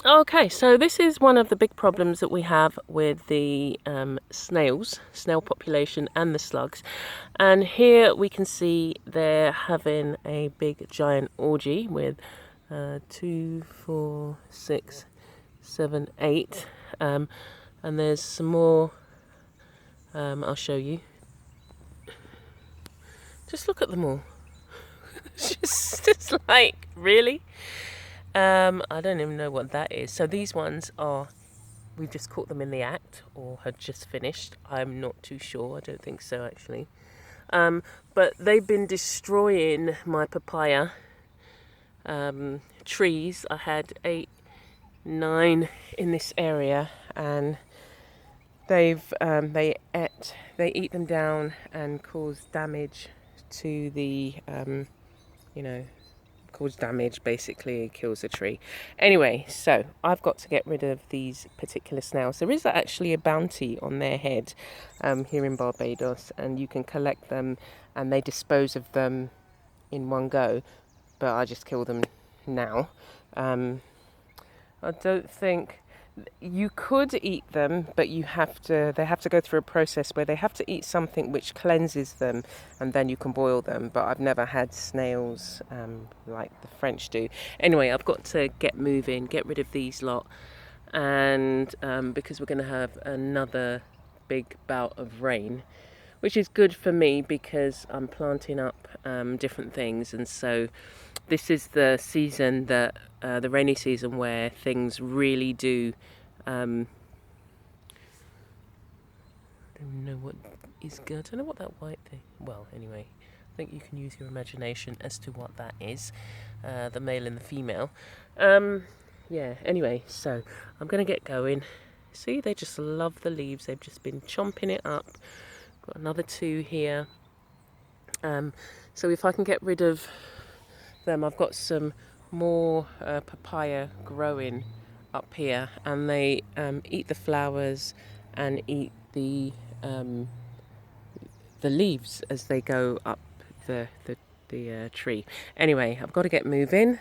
Okay, so this is one of the big problems that we have with the snail population and the slugs. And here we can see they're having a big giant orgy with 2, 4, 6, 7, 8. And there's some more, I'll show you. Just look at them all. It's like, really? I don't even know what that is. So these ones are, we've just caught them in the act or had just finished. I'm not too sure. I don't think so, actually. But they've been destroying my papaya trees. I had 8, 9 in this area, and they eat them down and cause damage to the cause damage, basically. It kills the tree. Anyway, so I've got to get rid of these particular snails. There is actually a bounty on their head here in Barbados, and you can collect them and they dispose of them in one go, but I just kill them now. I don't think you could eat them, but they have to go through a process where they have to eat something which cleanses them, and then you can boil them. But I've never had snails like the French do. Anyway, I've got to get moving, get rid of these lot, and because we're going to have another big bout of rain, which is good for me because I'm planting up different things, and so this is the season that the rainy season where things really do. I don't know what is good. I don't know what that white thing. Well, anyway, I think you can use your imagination as to what that is. The male and the female. Yeah. Anyway, so I'm gonna get going. See, they just love the leaves. They've just been chomping it up. Got another 2 here. So if I can get rid of them, I've got some more papaya growing up here, and they eat the flowers and eat the leaves as they go up the tree. Anyway, I've got to get moving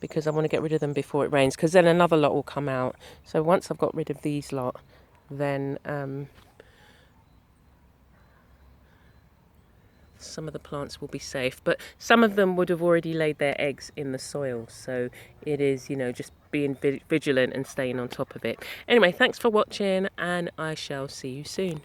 because I want to get rid of them before it rains, because then another lot will come out. So once I've got rid of these lot, then some of the plants will be safe, but some of them would have already laid their eggs in the soil. So it is, just being vigilant and staying on top of it. Anyway, thanks for watching, and I shall see you soon.